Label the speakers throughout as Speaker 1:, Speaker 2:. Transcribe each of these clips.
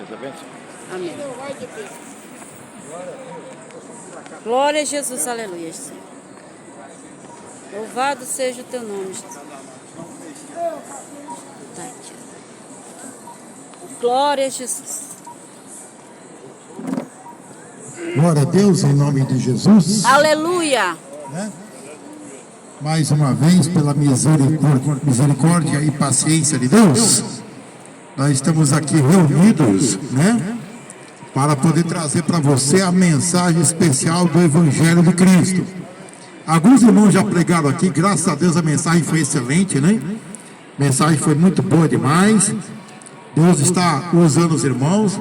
Speaker 1: Deus abençoe.
Speaker 2: Amém. Glória a Jesus, aleluia, Senhor. Louvado seja o teu nome, Jesus. Glória a Jesus.
Speaker 3: Glória a Deus, em nome de Jesus.
Speaker 2: Aleluia.
Speaker 3: Né? Mais uma vez, pela misericórdia e paciência de Deus, nós estamos aqui reunidos, né, para poder trazer para você a mensagem especial do Evangelho de Cristo. Alguns irmãos já pregaram aqui, graças a Deus a mensagem foi excelente, né? A mensagem foi muito boa demais. Deus está usando os irmãos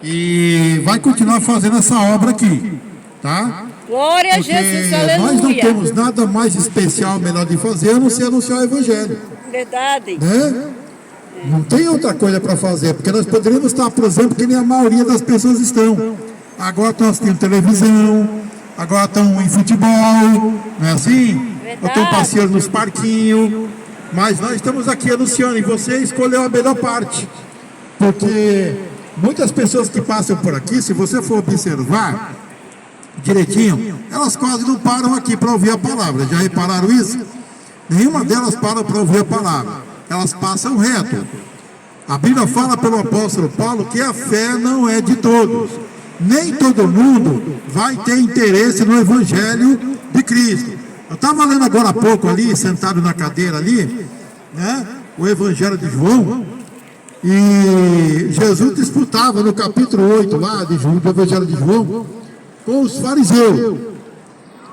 Speaker 3: e vai continuar fazendo essa obra aqui, tá?
Speaker 2: Glória a Jesus, aleluia.
Speaker 3: Nós não temos nada mais especial, melhor de fazer, a não ser anunciar o Evangelho.
Speaker 2: Verdade.
Speaker 3: Né? Não tem outra coisa para fazer, porque nós poderíamos estar, por exemplo, que nem a maioria das pessoas estão. Agora estão assistindo televisão, agora estão em futebol, não é assim? Ou estão passeando nos parquinhos. Mas nós estamos aqui anunciando, e você escolheu a melhor parte. Porque muitas pessoas que passam por aqui, se você for observar direitinho, elas quase não param aqui para ouvir a palavra. Já repararam isso? Nenhuma delas para ouvir a palavra. Elas passam reto. A Bíblia fala pelo apóstolo Paulo que a fé não é de todos. Nem todo mundo vai ter interesse no Evangelho de Cristo. Eu estava lendo agora há pouco ali, sentado na cadeira ali, né, o Evangelho de João, e Jesus disputava no capítulo 8 lá do Evangelho de João com os fariseus,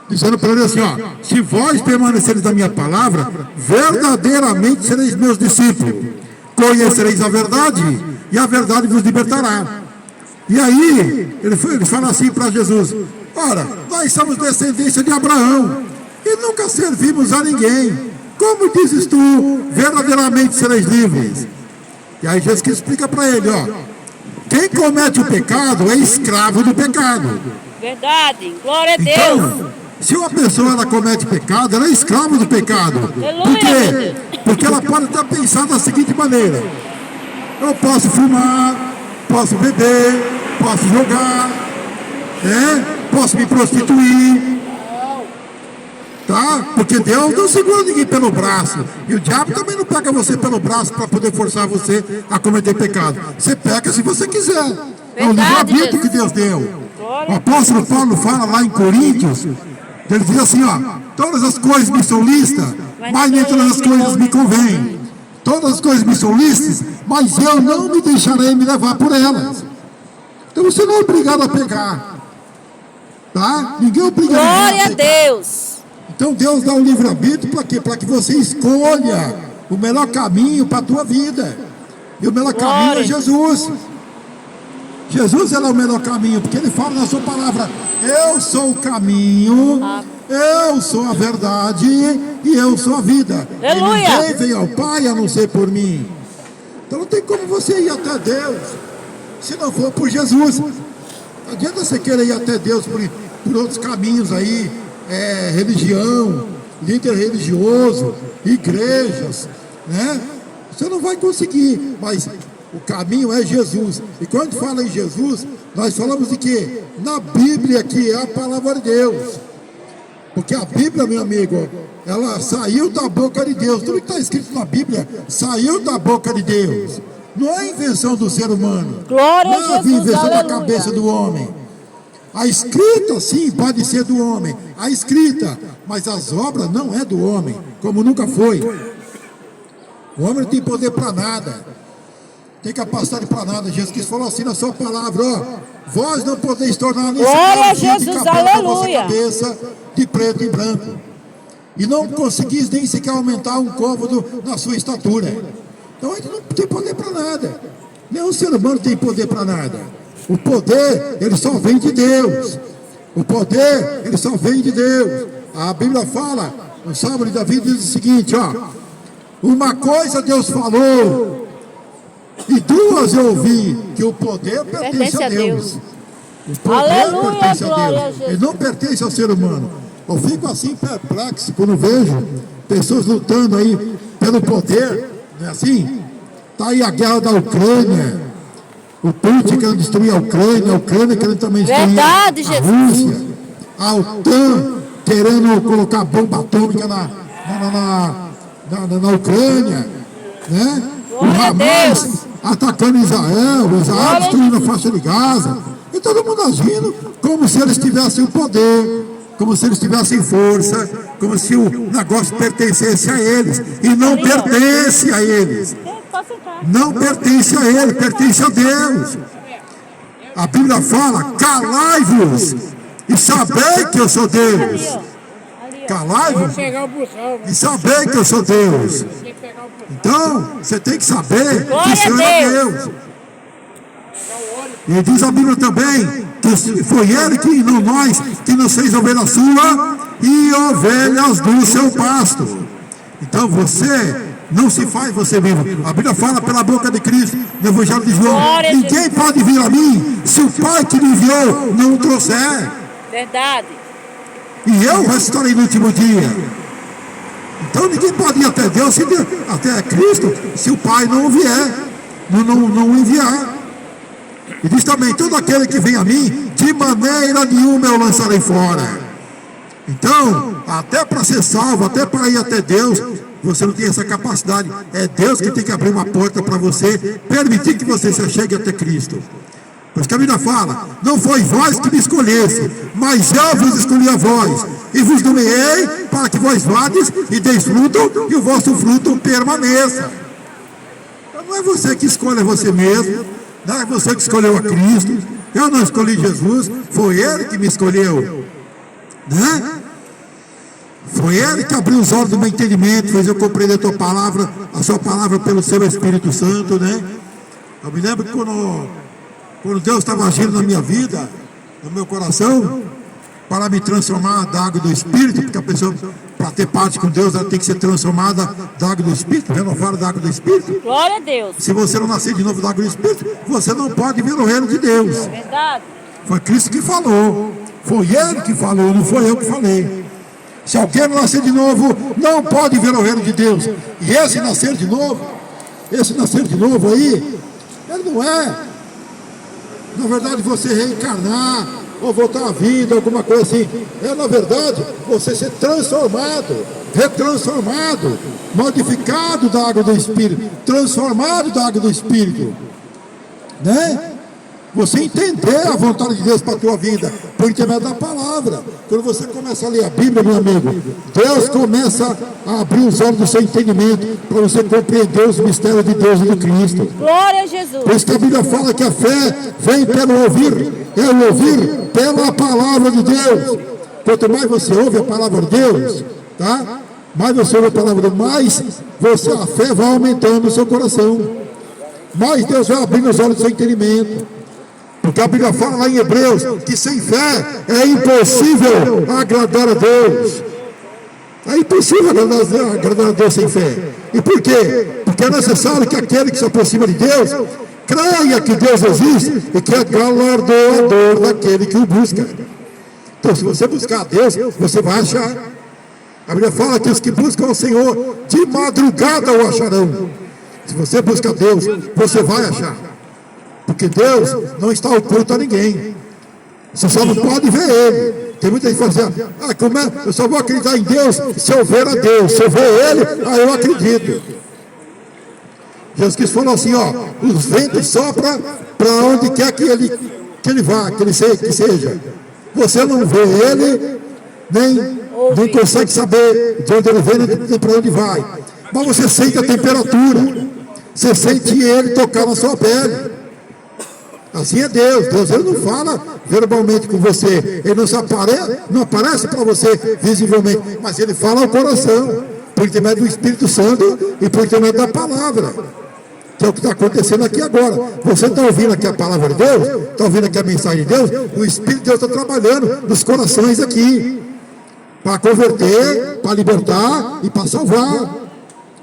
Speaker 3: dizendo para ele assim, ó: se vós permanecereis na minha palavra, verdadeiramente sereis meus discípulos, conhecereis a verdade, e a verdade vos libertará. E aí, ele fala assim para Jesus: ora, nós somos descendência de Abraão, e nunca servimos a ninguém. Como dizes tu, verdadeiramente sereis livres? E aí Jesus explica para ele, ó: quem comete o pecado é escravo do pecado.
Speaker 2: Verdade, glória a Deus.
Speaker 3: Então, se uma pessoa ela comete pecado, ela é escrava do pecado. Por quê? Porque ela pode estar pensando da seguinte maneira: eu posso fumar, posso beber, posso jogar, posso me prostituir, tá? Porque Deus não segura ninguém pelo braço, e o diabo também não pega você pelo braço para poder forçar você a cometer pecado. Você pega se você quiser. É o livre-arbítrio que Deus deu. O apóstolo Paulo fala lá em Coríntios, ele diz assim, ó: todas as coisas me são lícitas, mas nem todas as coisas me convêm. Todas as coisas me são lícitas, mas eu não me deixarei me levar por elas. Então você não é obrigado a pegar, tá? Ninguém é obrigado a pegar.
Speaker 2: Glória a Deus.
Speaker 3: Então Deus dá um livre-arbítrio para quê? Para que você escolha o melhor caminho para a tua vida. E o melhor caminho é Jesus. Jesus é o melhor caminho, porque ele fala na sua palavra: eu sou o caminho, eu sou a verdade e eu sou a vida.
Speaker 2: Aleluia.
Speaker 3: E ninguém vem ao Pai a não ser por mim. Então não tem como você ir até Deus se não for por Jesus. Não adianta você querer ir até Deus por outros caminhos aí, religião, líder religioso, igrejas, né? Você não vai conseguir, mas o caminho é Jesus. E quando fala em Jesus, nós falamos de quê? Na Bíblia, que é a palavra de Deus. Porque a Bíblia, meu amigo, ela saiu da boca de Deus. Tudo que está escrito na Bíblia saiu da boca de Deus. Não é invenção do ser humano.
Speaker 2: Glória a
Speaker 3: não é
Speaker 2: Jesus,
Speaker 3: invenção da
Speaker 2: aleluia.
Speaker 3: cabeça do homem. A escrita, sim, pode ser do homem. A escrita, mas as obras não é do homem, como nunca foi. O homem não tem poder para nada, tem capacidade para nada. Jesus falou assim na sua palavra: ó, vós não podeis tornar nem
Speaker 2: Glória a
Speaker 3: sequer
Speaker 2: Jesus,
Speaker 3: de cabelo da vossa
Speaker 2: aleluia.
Speaker 3: cabeça de preto e branco, e não conseguis nem sequer aumentar um côvado na sua estatura. Então a gente não tem poder para nada. Nenhum ser humano tem poder para nada. O poder, ele só vem de Deus. O poder, ele só vem de Deus. A Bíblia fala, no Salmo de Davi diz o seguinte, ó: uma coisa Deus falou, e duas eu ouvi, que o poder pertence a Deus. O poder
Speaker 2: Aleluia,
Speaker 3: pertence a
Speaker 2: glória a
Speaker 3: Deus.
Speaker 2: Jesus.
Speaker 3: Ele não pertence ao ser humano. Eu fico assim perplexo quando vejo pessoas lutando aí pelo poder, não é assim? Está aí a guerra da Ucrânia, O Putin querendo destruir a Ucrânia querendo também destruir
Speaker 2: Verdade,
Speaker 3: a
Speaker 2: Jesus.
Speaker 3: Rússia, a OTAN querendo colocar bomba atômica na Ucrânia, né? O
Speaker 2: Glória a
Speaker 3: Hamas
Speaker 2: Deus.
Speaker 3: atacando Israel, o Israel
Speaker 2: Glória a
Speaker 3: destruindo a faixa de Gaza, e todo mundo agindo como se eles tivessem o poder, como se eles tivessem força, como se o negócio pertencesse a eles, e não pertence a eles.
Speaker 2: Pode sentar.
Speaker 3: Não pertence a ele, pertence a Deus. A Bíblia fala: calai-vos e sabei que eu sou Deus. Calai-vos e sabei que eu sou Deus. Então, você tem que saber que o Senhor é Deus. E diz a Bíblia também que foi Ele que, não nós, que nos fez ovelha sua e ovelhas do seu pasto. Então você não se faz você mesmo. A Bíblia fala pela boca de Cristo, no Evangelho de João: ninguém pode vir a mim se o Pai que me enviou não o trouxer.
Speaker 2: Verdade.
Speaker 3: E eu ressuscitarei no último dia. Então ninguém pode ir até Deus, até Cristo, se o Pai não vier, não o enviar. E diz também: todo aquele que vem a mim, de maneira nenhuma eu lançarei fora. Então, até para ser salvo, até para ir até Deus, você não tem essa capacidade. É Deus que tem que abrir uma porta para você, permitir que você se chegue até Cristo. Pois que a Bíblia fala: não foi vós que me escolhesse, mas eu vos escolhi a vós, e vos nomeei para que vós vades e deis fruto, e o vosso fruto permaneça. Então, não é você que escolhe você mesmo, não é você que escolheu a Cristo. Eu não escolhi Jesus, foi Ele que me escolheu, né? Foi Ele que abriu os olhos do meu entendimento, fez eu compreender a sua palavra pelo seu Espírito Santo, né? Eu me lembro que quando Deus estava agindo na minha vida, no meu coração, para me transformar da água do Espírito, porque a pessoa, para ter parte com Deus, ela tem que ser transformada da água do Espírito, renovada da água do Espírito.
Speaker 2: Glória a Deus.
Speaker 3: Se você não nascer de novo da água do Espírito, você não pode vir no reino de Deus.
Speaker 2: Verdade.
Speaker 3: Foi Cristo que falou, foi Ele que falou, não foi eu que falei. Se alguém não nascer de novo, não pode ver o reino de Deus. E esse nascer de novo aí, ele não é, na verdade, você reencarnar ou voltar à vida, alguma coisa assim. É, na verdade, você ser transformado, retransformado, modificado da água do Espírito, transformado da água do Espírito, né? Você entender a vontade de Deus para a tua vida, por intermédio da palavra. Quando você começa a ler a Bíblia, meu amigo, Deus começa a abrir os olhos do seu entendimento, para você compreender os mistérios de Deus e de Cristo.
Speaker 2: Glória a Jesus.
Speaker 3: Por isso que a Bíblia fala que a fé vem pelo ouvir, é o ouvir pela palavra de Deus. Quanto mais você ouve a palavra de Deus, tá? Mais você ouve a palavra de Deus, mais a fé vai aumentando no seu coração. Mais Deus vai abrindo os olhos do seu entendimento. Porque a Bíblia fala lá em Hebreus que sem fé é impossível agradar a Deus. É impossível agradar a Deus sem fé. E por quê? Porque é necessário que aquele que se aproxima de Deus creia que Deus existe e que é galardoador daquele que o busca. Então, se você buscar a Deus, você vai achar. A Bíblia fala que os que buscam o Senhor de madrugada o acharão. Se você busca a Deus, você vai achar. Porque Deus não está oculto a ninguém. Você só não pode ver Ele. Tem muita gente que fala assim: como é? Eu só vou acreditar em Deus se eu ver a Deus. Se eu ver Ele, aí eu acredito. Jesus Cristo falou assim: os ventos sopram para onde quer que ele vá, que ele seja. Você não vê Ele, nem consegue saber de onde Ele vem, nem para onde vai. Mas você sente a temperatura. Você sente Ele tocar na sua pele. Assim é Deus. Deus, Ele não fala verbalmente com você, Ele não aparece para você visivelmente, mas Ele fala ao coração, por intermédio do Espírito Santo e por intermédio da palavra, que é o que está acontecendo aqui agora. Você está ouvindo aqui a palavra de Deus, está ouvindo aqui a mensagem de Deus, o Espírito de Deus está trabalhando nos corações aqui, para converter, para libertar e para salvar.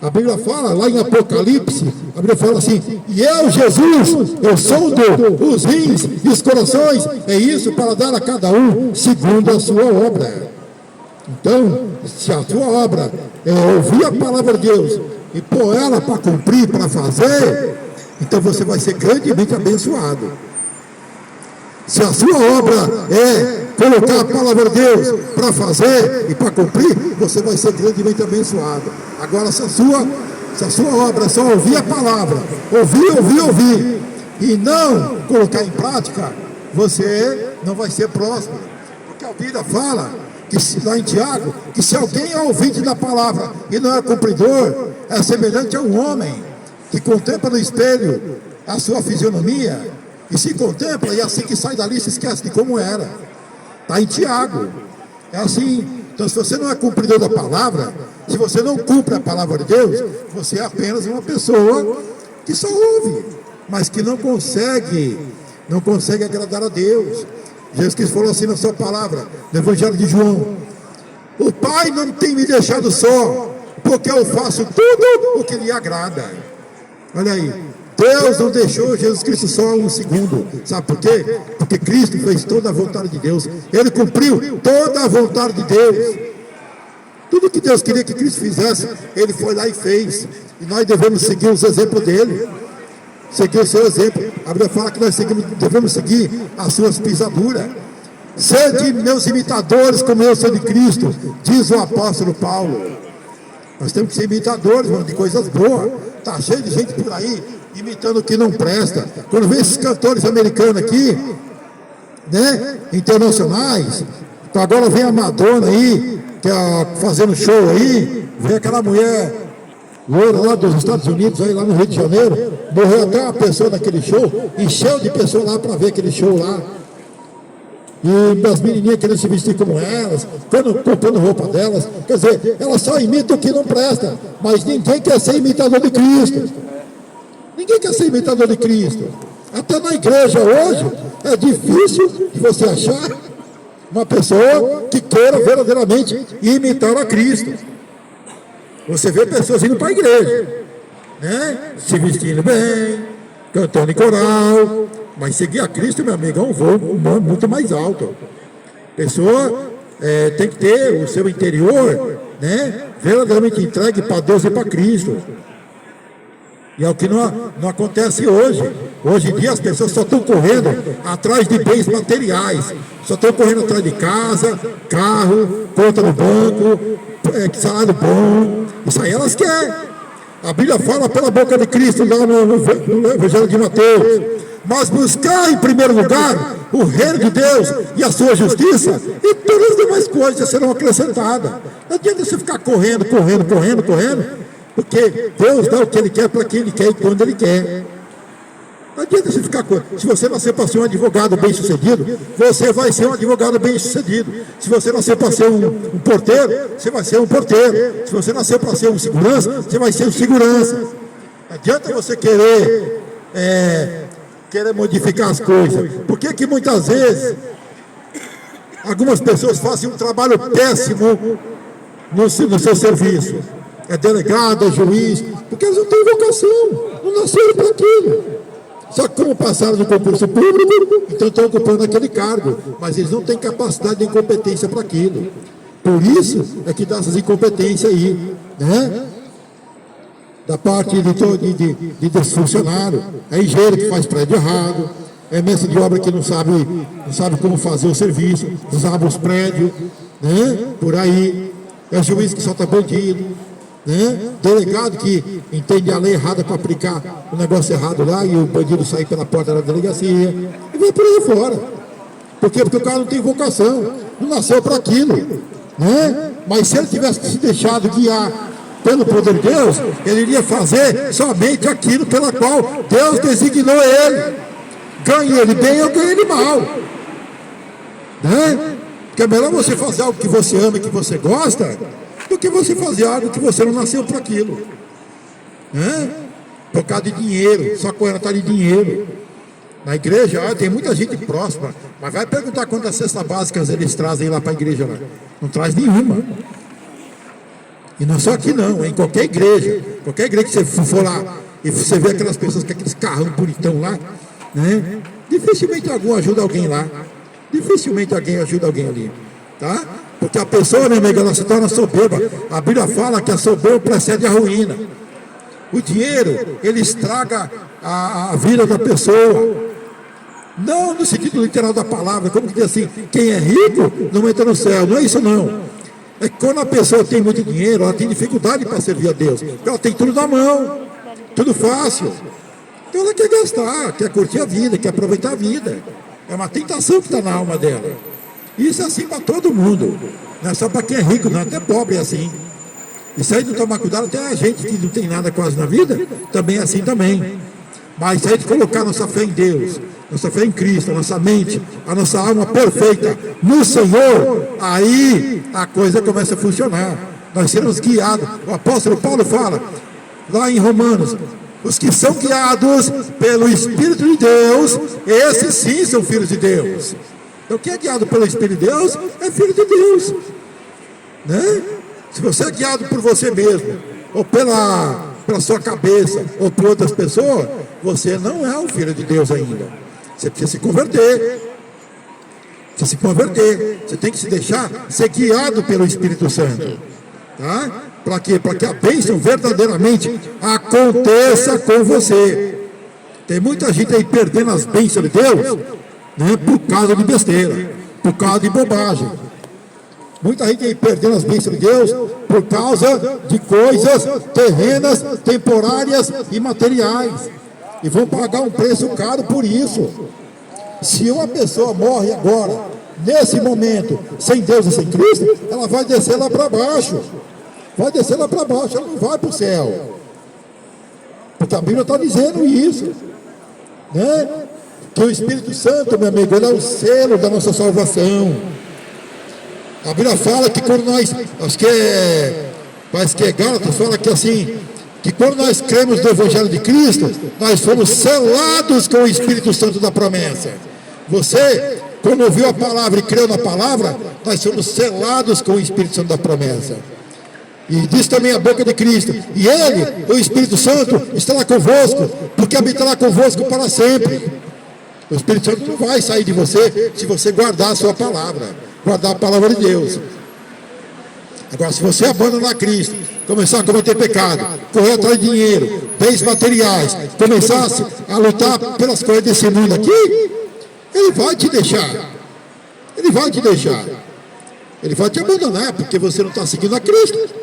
Speaker 3: A Bíblia fala lá em Apocalipse, a Bíblia fala assim: e eu, Jesus, eu soudo os rins e os corações, é isso para dar a cada um segundo a sua obra. Então, se a tua obra é ouvir a palavra de Deus e pôr ela para cumprir, para fazer, então você vai ser grandemente abençoado. Se a sua obra é colocar a palavra de Deus para fazer e para cumprir, você vai ser grandemente abençoado. Agora, se a sua obra é só ouvir a palavra, ouvir, e não colocar em prática, você não vai ser próspero. Porque a Bíblia fala, que lá em Tiago, que se alguém é ouvinte da palavra e não é cumpridor, é semelhante a um homem que contempla no espelho a sua fisionomia, e se contempla, e assim que sai dali se esquece de como era. Está em Tiago. É assim. Então, se você não é cumpridor da palavra, se você não cumpre a palavra de Deus, você é apenas uma pessoa que só ouve, mas que não consegue agradar a Deus. Jesus Cristo falou assim na sua palavra, no Evangelho de João: o Pai não tem me deixado só, porque eu faço tudo o que lhe agrada. Olha aí. Deus não deixou Jesus Cristo só um segundo. Sabe por quê? Porque Cristo fez toda a vontade de Deus. Ele cumpriu toda a vontade de Deus. Tudo que Deus queria que Cristo fizesse, Ele foi lá e fez. E nós devemos seguir os exemplos dele. Seguir o seu exemplo. A Bíblia fala que nós devemos seguir as suas pisaduras. Sede meus imitadores, como eu sou de Cristo, diz o apóstolo Paulo. Nós temos que ser imitadores, mano, de coisas boas. Está cheio de gente por aí imitando o que não presta. Quando vê esses cantores americanos aqui, né, internacionais, agora vem a Madonna aí, que é fazendo show aí, vem aquela mulher loira lá dos Estados Unidos, aí lá no Rio de Janeiro, morreu até uma pessoa naquele show, encheu de pessoas lá para ver aquele show lá. E as menininhas querendo se vestir como elas, comprando roupa delas. Quer dizer, elas só imitam o que não presta, mas ninguém quer ser imitador de Cristo. Ninguém quer ser imitador de Cristo. Até na igreja hoje é difícil de você achar uma pessoa que queira verdadeiramente imitar a Cristo. Você vê pessoas indo para a igreja, né? Se vestindo bem, cantando em coral, mas seguir a Cristo, meu amigo, é um voo muito mais alto. A pessoa tem que ter o seu interior, né, verdadeiramente entregue para Deus e para Cristo. E é o que não acontece hoje. Hoje em dia as pessoas só estão correndo atrás de bens materiais. Só estão correndo atrás de casa, carro, conta no banco, salário bom. Isso aí elas querem. A Bíblia fala pela boca de Cristo lá no Evangelho de Mateus: mas buscar em primeiro lugar o reino de Deus e a sua justiça, e todas as demais coisas serão acrescentadas. Não adianta você ficar correndo, porque Deus dá o que Ele quer para quem Ele quer e quando Ele quer. Não adianta você ficar correndo. Se você nascer para ser um advogado bem sucedido, você vai ser um advogado bem sucedido. Se você nascer para ser um porteiro, você vai ser um porteiro. Se você nascer para ser um segurança, você vai ser um segurança. Não adianta você querer modificar as coisas. Por que muitas vezes algumas pessoas fazem um trabalho péssimo no seu serviço? É delegado, é juiz, porque eles não têm vocação, não nasceram para aquilo. Só que como passaram no concurso público, então estão ocupando aquele cargo, mas eles não têm capacidade de incompetência para aquilo. Por isso é que dá essas incompetências aí, né? Da parte de funcionário, é engenheiro que faz prédio errado, é mestre de obra que não sabe como fazer o serviço, usava os prédios, né? Por aí, é juiz que solta bandido, né? Delegado que entende a lei errada para aplicar o negócio errado lá e o bandido sair pela porta da delegacia e vai por aí fora. Por quê? Porque o cara não tem vocação, não nasceu para aquilo, né? Mas se ele tivesse se deixado guiar pelo poder de Deus, ele iria fazer somente aquilo pela qual Deus designou ele. Ganhe ele bem ou ganhe ele mal, né? Porque é melhor você fazer algo que você ama e que você gosta do que você fazer algo que você não nasceu para aquilo, né? Por causa de dinheiro, só correndo atrás de dinheiro. Na igreja, tem muita gente próxima, mas vai perguntar quantas cestas básicas eles trazem lá para a igreja lá. Não traz nenhuma. E não só aqui não, em qualquer igreja que você for lá e você vê aquelas pessoas com aqueles carrão bonitão lá, né? Dificilmente algum ajuda alguém lá. Dificilmente alguém ajuda alguém ali, tá? Porque a pessoa, meu amigo, ela se torna soberba. A Bíblia fala que a soberba precede a ruína. O dinheiro, ele estraga a vida da pessoa. Não no sentido literal da palavra, como que diz assim, quem é rico não entra no céu. Não é isso não. É que quando a pessoa tem muito dinheiro, ela tem dificuldade para servir a Deus. Ela tem tudo na mão, tudo fácil. Então ela quer gastar, quer curtir a vida, quer aproveitar a vida. É uma tentação que está na alma dela. Isso é assim para todo mundo. Não é só para quem é rico, não, até pobre é assim. E se a gente não tomar cuidado, até a gente que não tem nada quase na vida, também é assim também. Mas se a gente colocar nossa fé em Deus, nossa fé em Cristo, a nossa mente, a nossa alma perfeita no Senhor, aí a coisa começa a funcionar. Nós seremos guiados. O apóstolo Paulo fala, lá em Romanos, os que são guiados pelo Espírito de Deus, esses sim são filhos de Deus. Então quem é guiado pelo Espírito de Deus, é filho de Deus. Né? Se você é guiado por você mesmo, ou pela sua cabeça, ou por outras pessoas, você não é um filho de Deus ainda. Você precisa se converter. Precisa se converter. Você tem que se deixar ser guiado pelo Espírito Santo. Tá? Para quê? Para que a bênção verdadeiramente aconteça com você. Tem muita gente aí perdendo as bênçãos de Deus, né, por causa de besteira, por causa de bobagem. Muita gente aí perdendo as bênçãos de Deus por causa de coisas terrenas, temporárias e materiais. E vão pagar um preço caro por isso. Se uma pessoa morre agora, nesse momento, sem Deus e sem Cristo, ela vai descer lá para baixo. Vai descer lá para baixo, ela não vai para o céu. Porque a Bíblia está dizendo isso. Né? Que o Espírito Santo, meu amigo, ele é o selo da nossa salvação. A Bíblia fala que quando nós, parece que é Gálatas, fala que assim, que quando nós cremos no Evangelho de Cristo, nós fomos selados com o Espírito Santo da promessa. Você, quando ouviu a palavra e creu na palavra, nós somos selados com o Espírito Santo da promessa. E diz também a boca de Cristo, e Ele, o Espírito Santo, estará convosco, porque habitará convosco para sempre. O Espírito Santo não vai sair de você se você guardar a sua palavra, guardar a palavra de Deus. Agora, se você abandonar Cristo, começar a cometer pecado, correr atrás de dinheiro, bens materiais, começar a lutar pelas coisas desse mundo aqui, Ele vai te deixar. Ele vai te deixar. Ele vai te abandonar, porque você não está seguindo a Cristo.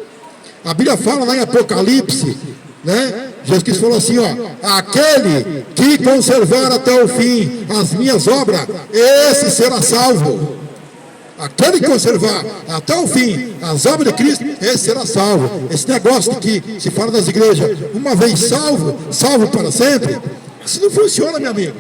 Speaker 3: A Bíblia fala lá em Apocalipse, né? Jesus Cristo falou assim, ó, aquele que conservar até o fim as minhas obras, esse será salvo. Aquele que conservar até o fim as obras de Cristo, esse será salvo. Esse negócio que se fala nas igrejas, uma vez salvo, salvo para sempre, isso não funciona, meu amigo.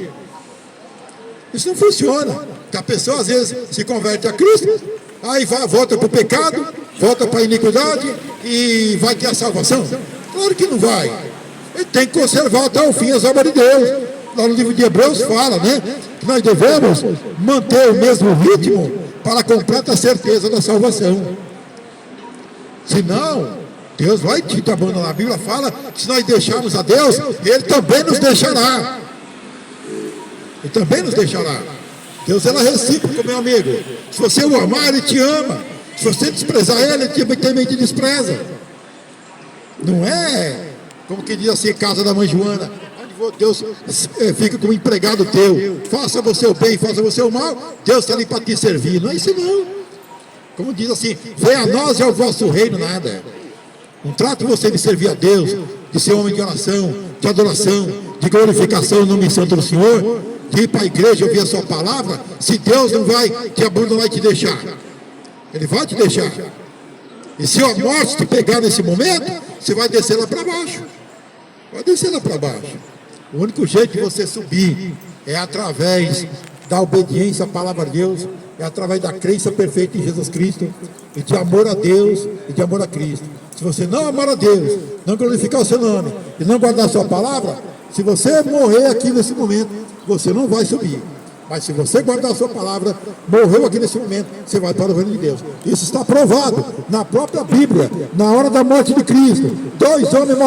Speaker 3: Isso não funciona. Porque a pessoa às vezes se converte a Cristo, aí volta para o pecado, volta para a iniquidade e vai ter a salvação? Claro que não vai. Ele tem que conservar até o fim as obras de Deus. Lá no livro de Hebreus fala, né, que nós devemos manter o mesmo ritmo para a completa certeza da salvação. Senão, Deus vai te abandonar. A Bíblia fala que se nós deixarmos a Deus, Ele também nos deixará. Ele também nos deixará. Deus é recíproco, meu amigo. Se você o amar, Ele te ama. Se você desprezar Ele, Ele também te despreza. Não é, como que diz assim, casa da mãe Joana, Deus fica como empregado teu. Faça você o bem, faça você o mal, Deus está ali para te servir. Não é isso não. Como diz assim, venha a nós e ao vosso reino nada. Não trata você de servir a Deus, de ser homem de oração, de adoração, de glorificação no nome santo do Senhor, de ir para a igreja ouvir a sua palavra, se Deus não vai te abandonar e te deixar. Ele vai te deixar. E se a morte te pegar nesse momento, você vai descer lá para baixo. Vai descer lá para baixo. O único jeito de você subir é através da obediência à palavra de Deus, é através da crença perfeita em Jesus Cristo, e de amor a Deus e de amor a Cristo. Se você não amar a Deus, não glorificar o seu nome e não guardar a sua palavra, se você morrer aqui nesse momento, você não vai subir. Mas se você guardar a sua palavra, morreu aqui nesse momento, você vai para o reino de Deus. Isso está provado na própria Bíblia, na hora da morte de Cristo. 2 homens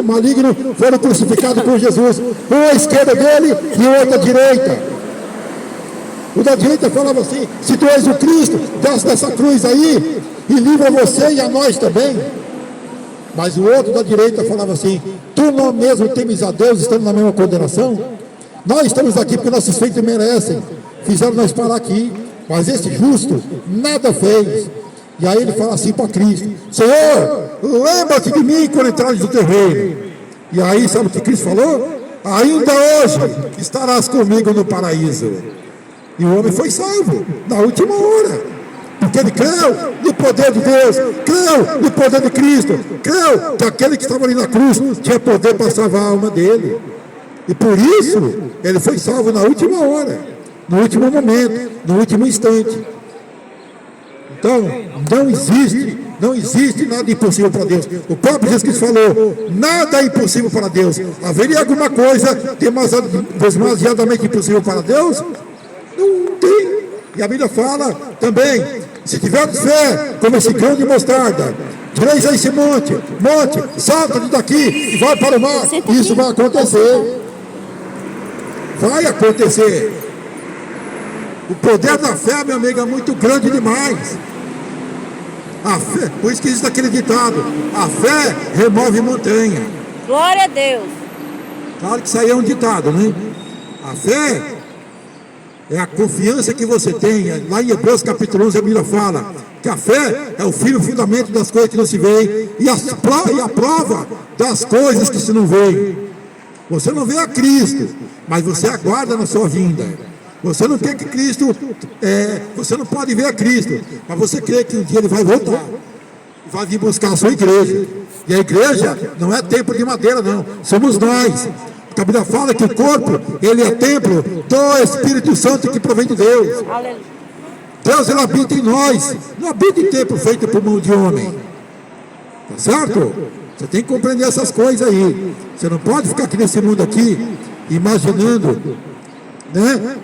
Speaker 3: malignos foram crucificados por Jesus, um à esquerda dele e o outro à direita. O da direita falava assim, se tu és o Cristo, desce dessa cruz aí e livra você e a nós também. Mas o outro da direita falava assim: tu não mesmo temes a Deus, estando na mesma condenação? Nós estamos aqui porque nossos feitos merecem, fizeram nós parar aqui, mas esse justo nada fez. E aí ele fala assim para Cristo: Senhor, lembra-te de mim quando entrares no teu reino. E aí sabe o que Cristo falou? Ainda hoje estarás comigo no paraíso. E o homem foi salvo na última hora, porque ele creu no poder de Deus, creu no poder de Cristo, creu que aquele que estava ali na cruz tinha poder para salvar a alma dele. E por isso ele foi salvo na última hora, no último momento, no último instante. Então, não existe nada impossível para Deus. O próprio Jesus falou: nada é impossível para Deus. Haveria alguma coisa demasiadamente impossível para Deus? Não tem. E a Bíblia fala também: se tivermos fé como esse grão de mostarda, direis a esse monte, salta-te daqui e vai para o mar. Isso vai acontecer. Vai acontecer. O poder da fé, meu amigo, é muito grande demais. A fé, por isso que existe aquele ditado: a fé remove montanha.
Speaker 2: Glória a Deus.
Speaker 3: Claro que isso aí é um ditado, né? A fé é a confiança que você tem. Lá em Hebreus capítulo 11 a Bíblia fala que a fé é o firme fundamento das coisas que não se veem e a prova das coisas que se não veem. Você não vê a Cristo, mas você aguarda na sua vinda. Você não quer que Cristo, você não pode ver a Cristo, mas você crê que um dia Ele vai voltar, vai vir buscar a sua igreja. E a igreja não é templo de madeira, não, somos nós. A Bíblia fala que o corpo, ele é templo do Espírito Santo que provém de Deus.
Speaker 2: Aleluia.
Speaker 3: Deus, ele habita em nós, não habita em templo feito por mão de homem. Tá certo? Você tem que compreender essas coisas aí. Você não pode ficar aqui nesse mundo aqui, imaginando, né?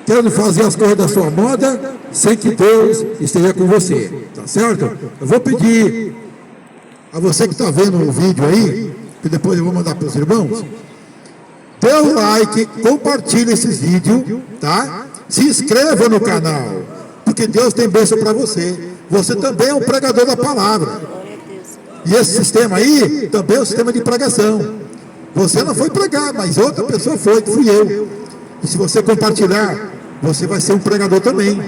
Speaker 3: Querendo fazer as coisas da sua moda, sem que Deus esteja com você. Tá certo? Eu vou pedir a você que está vendo o vídeo aí, que depois eu vou mandar para os irmãos, dê um like, compartilhe esses vídeos, tá? Se inscreva no canal, porque Deus tem bênção para você. Você também é um pregador da palavra.
Speaker 2: Glória a Deus.
Speaker 3: E esse sistema aí também é um sistema de pregação. Você não foi pregar, mas outra pessoa foi, que fui eu. E se você compartilhar, você vai ser um pregador também.